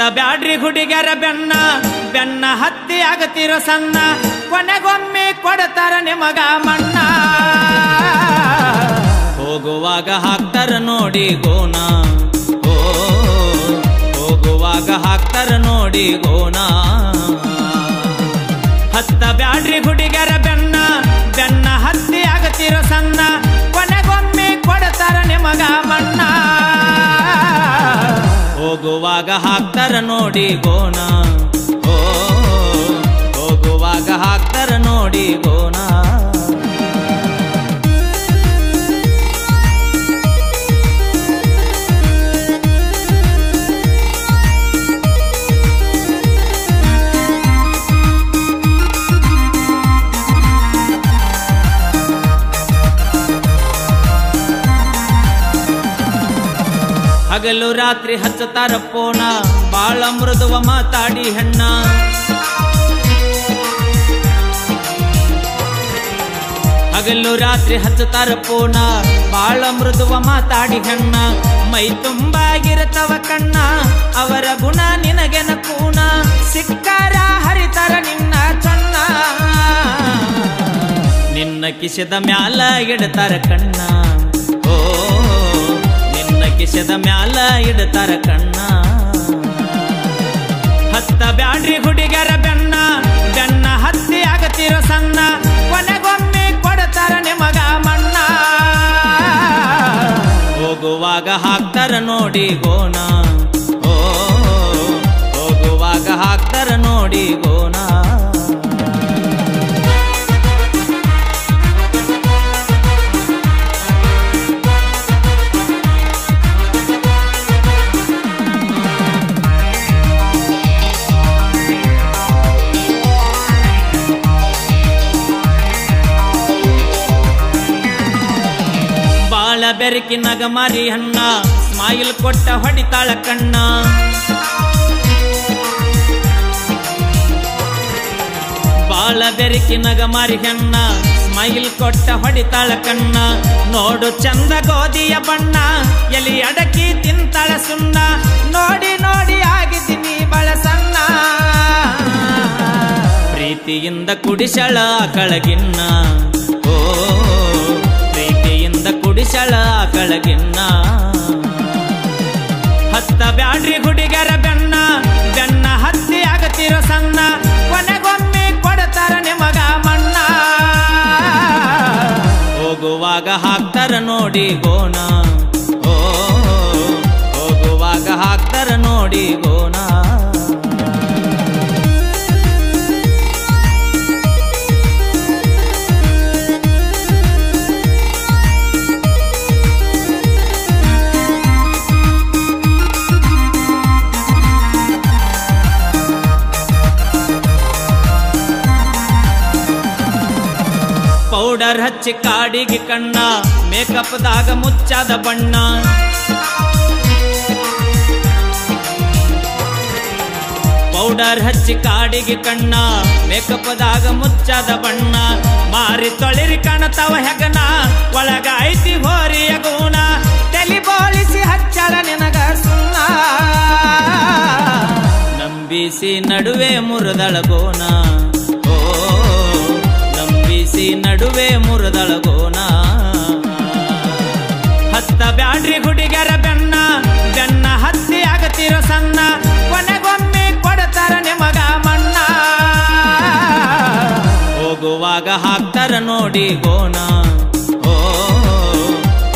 ಬ್ಯಾಡ್ರಿ ಹುಡುಗ್ಯಾರ ಬೆನ್ನ ಬೆನ್ನ ಹತ್ತಿ ಆಗತಿರೋ ಸಣ್ಣ ಕೊನೆಗೊಮ್ಮೆ ಕೊಡ್ತಾರ ನಿಮಗ ಮಣ್ಣ ಹೋಗುವಾಗ ಹಾಕ್ತಾರ ನೋಡಿ ಗೋಣ ಓ ಹೋಗುವಾಗ ಹಾಕ್ತಾರ ನೋಡಿ ಗೋಣ ಹತ್ತ ಬ್ಯಾಡ್ರಿ ಹುಡುಗ್ಯಾರ ಬೆನ್ನ ಬೆನ್ನ ಹತ್ತಿ ಆಗತಿರೋ ಸಣ್ಣ ಕೊನೆಗೊಮ್ಮೆ ಕೊಡ್ತಾರ ನಿಮಗ ಮಣ್ಣ ಹೋಗುವಾಗ ಹಾಕ್ತಾರ ನೋಡಿ ಗೋಣ ಓ ಹೋಗುವಾಗ ಹಾಕ್ತಾರ ನೋಡಿ ಗೋಣ ಹಗಲು ರಾತ್ರಿ ಹಚ್ಚತಾರ ಪೋಣ ಬಾಳ ಮೃದುವ ಮಾತಾಡಿ ಹೆಣ್ಣ ಹಗಲು ರಾತ್ರಿ ಹಚ್ಚತಾರ ಪೋಣ ಬಾಳ ಮೃದುವ ಮಾತಾಡಿ ಹೆಣ್ಣ ಮೈ ತುಂಬಾಗಿರತವ ಕಣ್ಣ ಅವರ ಗುಣ ನಿನಗೆನ ಕೂಣ ಸಿಕ್ಕಾರ ಹರಿತಾರ ನಿನ್ನ ಚಣ್ಣ ನಿನ್ನ ಕಿಸದ ಮ್ಯಾಲ ಇಡ್ತಾರ ಕಣ್ಣ ಓ ಕಿಸದ ಮ್ಯಾಲ ಇಡ್ತಾರ ಕಣ್ಣ ಹತ್ತ ಬ್ಯಾಡ್ರಿ ಹುಡುಗ್ಯಾರ ಬೆನ್ನ ಬೆನ್ನ ಹತ್ತಿ ಆಗತಿರೋ ಸಣ್ಣ ಕೊನೆಗೊಮ್ಮೆ ಕೊಡ್ತಾರ ನಿಮಗ ಮಣ್ಣ ಹೋಗುವಾಗ ಹಾಕ್ತಾರ ನೋಡಿ ಗೋಣ ಓ ಹೋಗುವಾಗ ಹಾಕ್ತಾರ ನೋಡಿ ಗೋಣ ಬೆರಕಿನಗ ಮಾರಿ ಹಣ್ಣ ಸ್ಮೈಲ್ ಕೊಟ್ಟ ಹೊಡಿತಾಳ ಕಣ್ಣ ಬಾಳ ಬೆರಕಿನಗ ಮಾರಿ ಹಣ್ಣ ಸ್ಮೈಲ್ ಕೊಟ್ಟ ಹೊಡಿತಾಳ ಕಣ್ಣ ನೋಡು ಚಂದ ಗೋಧಿಯ ಬಣ್ಣ ಎಲಿ ಅಡಕಿ ತಿಂತಾಳ ಸುಣ್ಣ ನೋಡಿ ನೋಡಿ ಆಗಿದ್ದೀನಿ ಬಳ ಸಣ್ಣ ಪ್ರೀತಿಯಿಂದ ಕುಡಿಸಳ ಕಳಗಿನ್ನ ಓ ಕುಡಿಸಳ ಕಳಗಿನ್ನ ಹತ್ತ ಬ್ಯಾಡ್ರಿ ಹುಡುಗ್ಯಾರ ಬೆನ್ನ ಬೆನ್ನ ಹತ್ತಿ ಆಗತಿರೋ ಸಣ್ಣ ಕೊನೆಗೊಮ್ಮೆ ಕೊಡ್ತಾರ ನಿಮಗ ಮಣ್ಣ ಹೋಗುವಾಗ ಹಾಕ್ತಾರ ನೋಡಿ ಗೋಣ ಓ ಹೋಗುವಾಗ ಹಾಕ್ತಾರ ನೋಡಿ ಗೋಣ ಪೌಡರ್ ಹಚ್ಚಿ ಕಾಡಿಗೆ ಕಣ್ಣ ಮೇಕಪ್ದಾಗ ಮುಚ್ಚಾದ ಬಣ್ಣ ಪೌಡರ್ ಹಚ್ಚಿ ಕಾಡಿಗೆ ಕಣ್ಣ ಮೇಕಪ್ದಾಗ ಮುಚ್ಚಾದ ಬಣ್ಣ ಮಾರಿ ತೊಳಿರಿ ಕಾಣತಾವ ಹೆಗನ ಒಳಗ ಐತಿ ಹೋರಿಯ ಗುಣ ತಲಿ ಬೋಳಿಸಿ ಹಚ್ಚಳ ನಿನಗ ಸುಣ್ಣ ನಂಬಿಸಿ ನಡುವೆ ಮುರಿದಳ ಗೋಣ ನಡುವೆ ಮುರಿದಳಗೋಣ ಹತ್ತ ಬ್ಯಾಡ್ರಿ ಹುಡುಗ್ಯಾರ ಬೆನ್ನ ಬೆನ್ನ ಹತ್ತಿ ಆಗತಿರೋ ಸಣ್ಣ ಕೊನೆಗೊಮ್ಮೆ ಕೊಡ್ತಾರ ನಿಮಗ ಮಣ್ಣ ಹೋಗುವಾಗ ಹಾಕ್ತಾರ ನೋಡಿ ಗೋಣ ಓ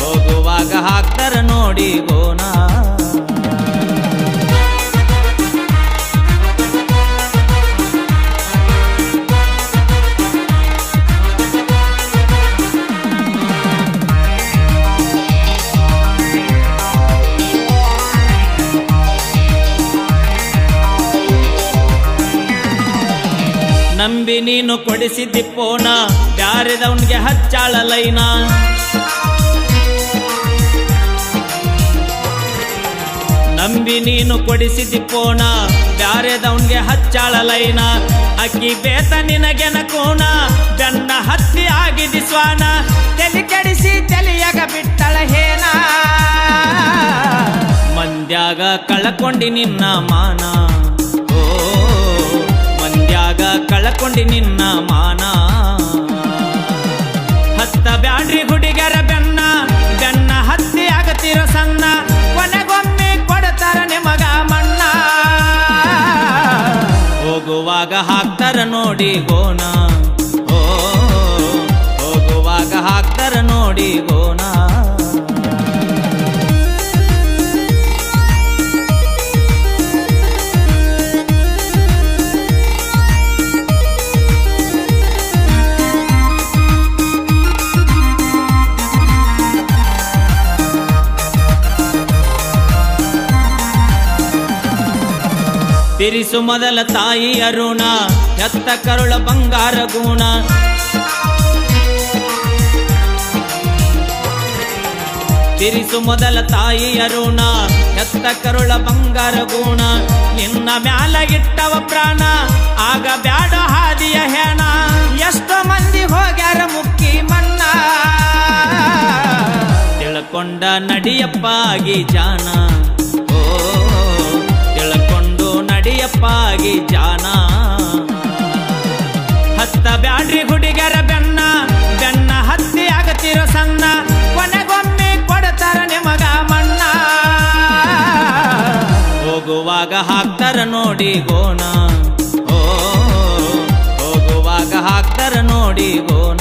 ಹೋಗುವಾಗ ಹಾಕ್ತಾರ ನೋಡಿ ಗೋಣ ನಂಬಿ ನೀನು ಕೊಡಿಸಿದ್ದಿ ಪೋಣ ಬ್ಯಾರೆದವನ್ಗೆ ಹಚ್ಚಾಳ ಲೈನ ನಂಬಿ ನೀನು ಕೊಡಿಸಿದ್ದಿ ಪೋಣ ಬ್ಯಾರೆದವನ್ಗೆ ಹಚ್ಚಾಳ ಲೈನ ಅಕ್ಕಿ ಬೇತ ನಿನಗೆನ ಕೋಣ ಬೆನ್ನ ಹತ್ತಿ ಆಗಿದಿ ಸ್ವಾನ ತಲೆ ಕೆಡಿಸಿ ತಲೆಯಾಗ ಬಿಟ್ಟಳ ಹೇನ ಮಂದ್ಯ ಮಂದ್ಯಾಗ ಕಳಕೊಂಡಿ ನಿನ್ನ ಮಾನ, ಓ ಮಂದ್ಯಾಗ ಕಳಕೊಂಡಿ ನಿನ್ನ ಮಾನ. ಹತ್ತ ಬ್ಯಾಡ್ರಿ ಹುಡುಗರ ಬೆನ್ನ ಬೆನ್ನ ಹತ್ತಿ ಆಗತಿರೋ ಸಣ್ಣ, ಕೊನೆಗೊಮ್ಮೆ ಕೊಡ್ತಾರ ನಿಮಗ ಮಣ್ಣ. ಹೋಗುವಾಗ ಹಾಕ್ತಾರ ನೋಡಿ ಗೋಣ, ಓ ಹೋಗುವಾಗ ಹಾಕ್ತಾರ ನೋಡಿ ಗೋಣ. ತಿರಿಸು ಮೊದಲ ತಾಯಿ ಅರುಣ, ಎತ್ತ ಕರುಳ ಬಂಗಾರ ಗುಣ. ತಿರಿಸು ಮೊದಲ ತಾಯಿ ಅರುಣ, ಎತ್ತ ಕರುಳ ಬಂಗಾರ ಗುಣ. ನಿನ್ನ ಮ್ಯಾಲ ಇಟ್ಟವ ಪ್ರಾಣ, ಆಗ ಬ್ಯಾಡ ಹಾದಿಯ ಹೆಣ. ಎಷ್ಟೋ ಮಂದಿ ಹೋಗ್ಯಾರ ಮುಕ್ಕಿ ಮನ್ನ, ತಿಳ್ಕೊಂಡ ನಡಿಯಪ್ಪಾಗಿ ಜಾನ, ಓ ತಿಳ್ಕೊಂಡು ನಡಿಯಪ್ಪಾಗಿ ಜಾನ. ಹತ್ತ ಬ್ಯಾಡ್ರಿ ಹುಡುಗರ ಬೆನ್ನ ಬೆನ್ನ ಹತ್ತಿ ಆಗತಿರೋ ಸಣ್ಣ, ಕೊನೆಗೊಮ್ಮೆ ಕೊಡ್ತಾರ ನಿಮಗ ಮಣ್ಣ. ಹೋಗುವಾಗ ಹಾಕ್ತಾರ ನೋಡಿ ಗೋಣ, ಓ ಹೋಗುವಾಗ ಹಾಕ್ತಾರ ನೋಡಿ ಗೋಣ.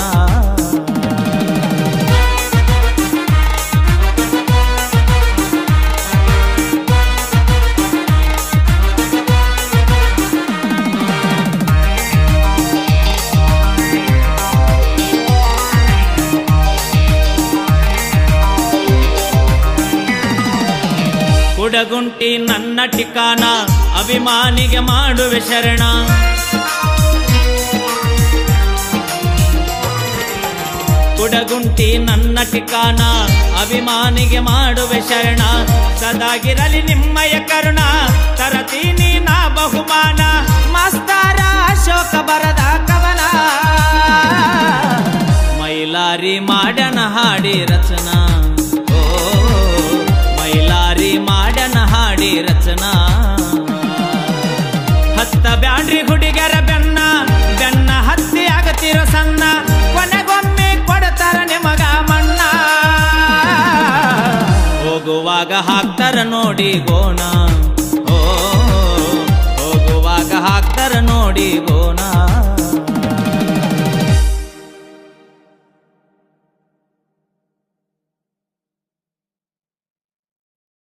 ಕುಡಗುಂಟಿ ನನ್ನ ಠಿಕಾನ, ಅಭಿಮಾನಿಗೆ ಮಾಡುವೆ ಶರಣ. ಕುಡಗುಂಟಿ ನನ್ನ ಠಿಕಾನ, ಅಭಿಮಾನಿಗೆ ಮಾಡುವೆ ಶರಣ. ಸದಾಗಿರಲಿ ನಿಮ್ಮಯ ಕರುಣ, ತರತೀನಿ ನಾ ಬಹುಮಾನ. ಮಾಸ್ತಾರ ಅಶೋಕ ಬರದ ಕವನ, ಮೈಲಾರಿ ಮಾಡನ ಹಾಡಿ ರಚನಾ. ಮೈಲಾರಿ ಮಾಡನ ಹಾಡಿ ರಚನಾ. ಹತ್ತ ಬ್ಯಾಡ್ರಿ ಹುಡುಗರ ಬೆನ್ನ ಬೆನ್ನ ಹತ್ತಿ ಆಗತಿರೋ ಸಣ್ಣ, ಕೊನೆಗೊಮ್ಮೆ ಕೊಡ್ತಾರ ನಿಮಗ ಮಣ್ಣ. ಹೋಗುವಾಗ ಹಾಕ್ತಾರ ನೋಡಿ ಗೋಣ, ಓ ಹೋಗುವಾಗ ಹಾಕ್ತಾರ ನೋಡಿ ಗೋಣ.